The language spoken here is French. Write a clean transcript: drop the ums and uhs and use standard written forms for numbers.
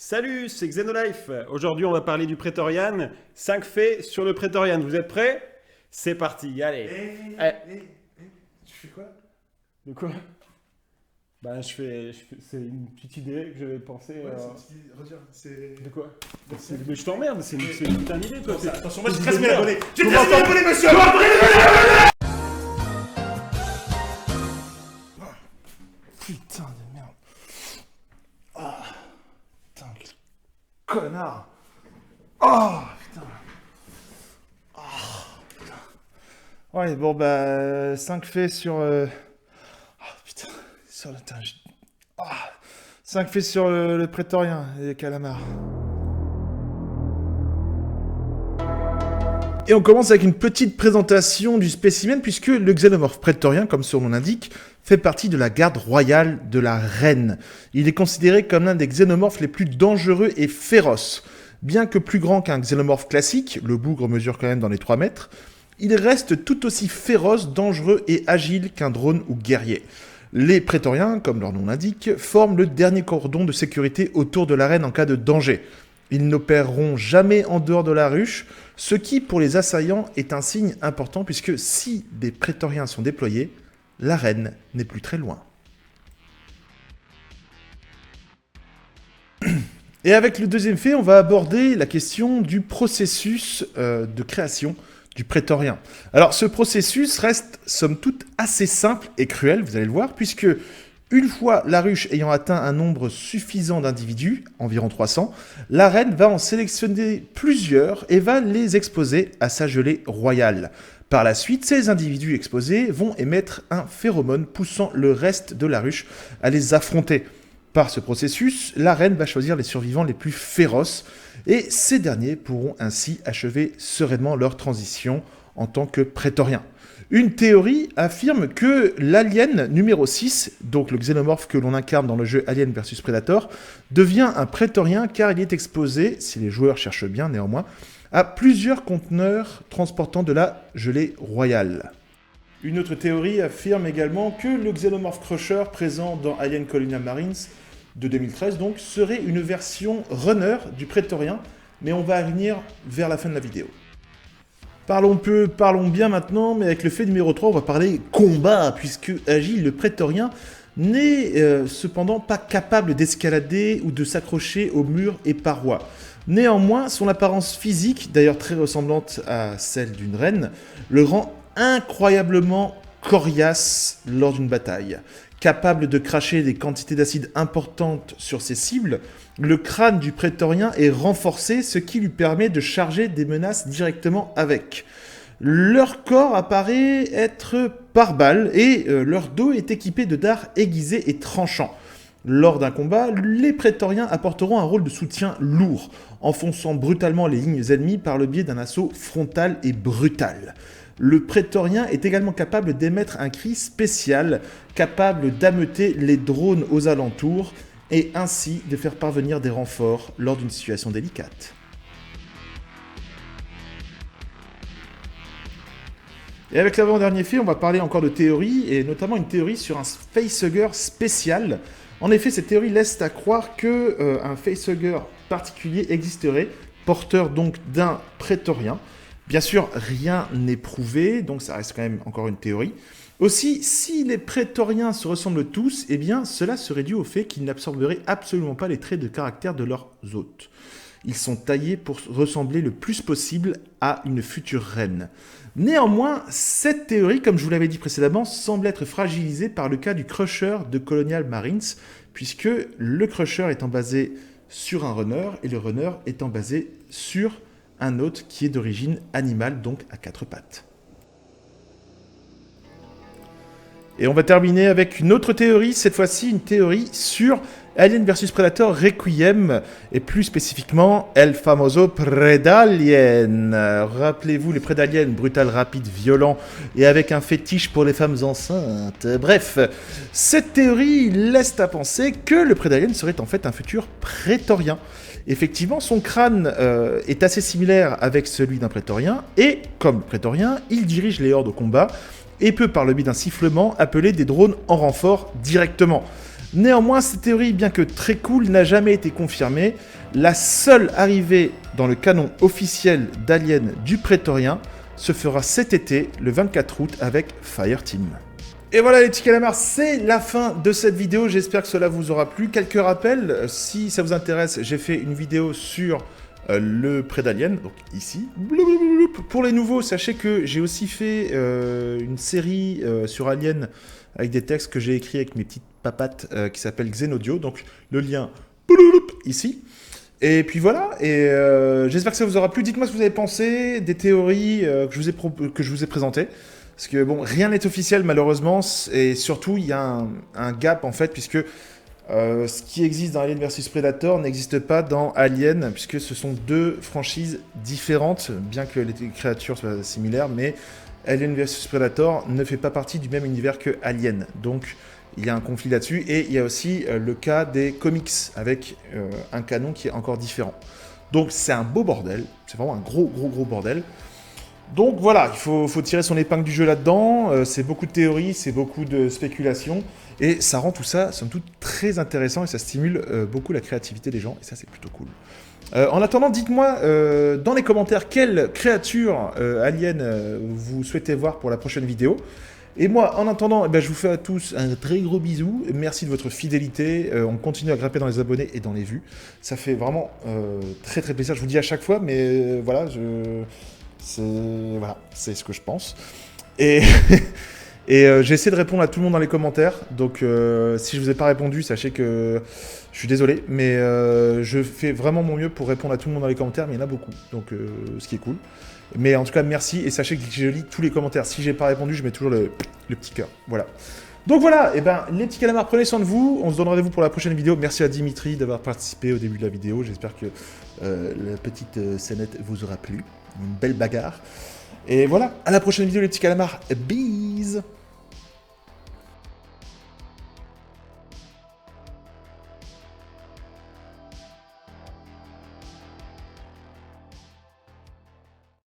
Salut, c'est Xenolife. Aujourd'hui, on va parler du Praetorian. 5 faits sur le Praetorian. Vous êtes prêts? C'est parti, allez. Tu fais quoi? De quoi? C'est une petite idée que j'avais pensé. Redire, c'est... De quoi? Mais je t'emmerde, c'est une putain d'idée, toi. Attention, moi j'ai 13 000 abonnés. J'ai Comment 13 000 abonnés, monsieur. Putain de merde. Ah, putain, quel connard. Oh, putain. Oh, putain. Ouais, bon, 5 faits sur... putain, sur le... 5 faits sur le Prétorien et les calamars. Et on commence avec une petite présentation du spécimen, puisque le xénomorphe prétorien, comme son nom l'indique, fait partie de la garde royale de la reine. Il est considéré comme l'un des xénomorphes les plus dangereux et féroces. Bien que plus grand qu'un xénomorphe classique, le bougre mesure quand même dans les 3 mètres, il reste tout aussi féroce, dangereux et agile qu'un drone ou guerrier. Les prétoriens, comme leur nom l'indique, forment le dernier cordon de sécurité autour de la reine en cas de danger. Ils n'opéreront jamais en dehors de la ruche, ce qui, pour les assaillants, est un signe important puisque si des prétoriens sont déployés, la reine n'est plus très loin. Et avec le deuxième fait, on va aborder la question du processus de création du prétorien. Alors, ce processus reste, somme toute, assez simple et cruel, vous allez le voir, puisque une fois la ruche ayant atteint un nombre suffisant d'individus, environ 300, la reine va en sélectionner plusieurs et va les exposer à sa gelée royale. Par la suite, ces individus exposés vont émettre un phéromone poussant le reste de la ruche à les affronter. Par ce processus, la reine va choisir les survivants les plus féroces et ces derniers pourront ainsi achever sereinement leur transition en tant que prétoriens. Une théorie affirme que l'alien numéro 6, donc le xénomorphe que l'on incarne dans le jeu Alien vs Predator, devient un prétorien car il est exposé, si les joueurs cherchent bien néanmoins, à plusieurs conteneurs transportant de la gelée royale. Une autre théorie affirme également que le xénomorphe Crusher présent dans Alien Colonial Marines de 2013 donc serait une version runner du prétorien, mais on va y venir vers la fin de la vidéo. Parlons peu, parlons bien maintenant, mais avec le fait numéro 3, on va parler combat, puisque Agile, le prétorien, n'est cependant pas capable d'escalader ou de s'accrocher aux murs et parois. Néanmoins, son apparence physique, d'ailleurs très ressemblante à celle d'une reine, le rend incroyablement coriace lors d'une bataille. Capable de cracher des quantités d'acide importantes sur ses cibles, le crâne du prétorien est renforcé, ce qui lui permet de charger des menaces directement avec. Leur corps apparaît être par balle et leur dos est équipé de dards aiguisés et tranchants. Lors d'un combat, les prétoriens apporteront un rôle de soutien lourd, enfonçant brutalement les lignes ennemies par le biais d'un assaut frontal et brutal. Le prétorien est également capable d'émettre un cri spécial, capable d'ameuter les drones aux alentours, et ainsi de faire parvenir des renforts lors d'une situation délicate. Et avec l'avant-dernier fait, on va parler encore de théorie, et notamment une théorie sur un facehugger spécial. En effet, cette théorie laisse à croire qu'un facehugger particulier existerait, porteur donc d'un prétorien. Bien sûr, rien n'est prouvé, donc ça reste quand même encore une théorie. Aussi, si les prétoriens se ressemblent tous, eh bien cela serait dû au fait qu'ils n'absorberaient absolument pas les traits de caractère de leurs hôtes. Ils sont taillés pour ressembler le plus possible à une future reine. Néanmoins, cette théorie, comme je vous l'avais dit précédemment, semble être fragilisée par le cas du Crusher de Colonial Marines, puisque le Crusher étant basé sur un runner et le runner étant basé sur un hôte qui est d'origine animale, donc à 4 pattes. Et on va terminer avec une autre théorie, cette fois-ci une théorie sur Alien vs Predator Requiem, et plus spécifiquement El Famoso Predalien. Rappelez-vous les Predaliens, brutal, rapide, violent, et avec un fétiche pour les femmes enceintes. Bref, cette théorie laisse à penser que le Predalien serait en fait un futur prétorien. Effectivement, son crâne est assez similaire avec celui d'un prétorien, et comme prétorien, il dirige les hordes au combat, et peut par le biais d'un sifflement appeler des drones en renfort directement. Néanmoins, cette théorie, bien que très cool, n'a jamais été confirmée. La seule arrivée dans le canon officiel d'Alien du Prétorien se fera cet été, le 24 août, avec Fireteam. Et voilà les petits calamars, c'est la fin de cette vidéo, j'espère que cela vous aura plu. Quelques rappels, si ça vous intéresse, j'ai fait une vidéo sur le pré d'Alien, donc ici. Pour les nouveaux, sachez que j'ai aussi fait une série sur Alien avec des textes que j'ai écrits avec mes petites papates qui s'appelle Xenaudio, donc le lien ici. Et puis voilà, et j'espère que ça vous aura plu. Dites-moi ce que vous avez pensé des théories que je vous ai présentées. Parce que bon, rien n'est officiel malheureusement, et surtout il y a un gap en fait, puisque ce qui existe dans Alien vs Predator n'existe pas dans Alien, puisque ce sont deux franchises différentes, bien que les créatures soient similaires, mais Alien vs Predator ne fait pas partie du même univers que Alien. Donc il y a un conflit là-dessus, et il y a aussi le cas des comics, avec un canon qui est encore différent. Donc c'est un beau bordel, c'est vraiment un gros bordel. Donc voilà, il faut tirer son épingle du jeu là-dedans, c'est beaucoup de théories, c'est beaucoup de spéculations, et ça rend tout ça, somme toute, très intéressant, et ça stimule beaucoup la créativité des gens, et ça c'est plutôt cool. En attendant, dites-moi dans les commentaires quelle créature alien vous souhaitez voir pour la prochaine vidéo. Et moi, en attendant, eh ben, je vous fais à tous un très gros bisou. Merci de votre fidélité. On continue à grimper dans les abonnés et dans les vues. Ça fait vraiment très plaisir. Je vous le dis à chaque fois, mais voilà, c'est ce que je pense. Et, j'ai essayé de répondre à tout le monde dans les commentaires. Donc, si je vous ai pas répondu, sachez que je suis désolé. Mais je fais vraiment mon mieux pour répondre à tout le monde dans les commentaires. Mais il y en a beaucoup. Donc, ce qui est cool. Mais en tout cas, merci, et sachez que je lis tous les commentaires. Si j'ai pas répondu, je mets toujours le petit cœur. Voilà. Donc voilà, et ben les petits calamars, prenez soin de vous. On se donne rendez-vous pour la prochaine vidéo. Merci à Dimitri d'avoir participé au début de la vidéo. J'espère que la petite scénette vous aura plu. Une belle bagarre. Et voilà, à la prochaine vidéo les petits calamars. Bise.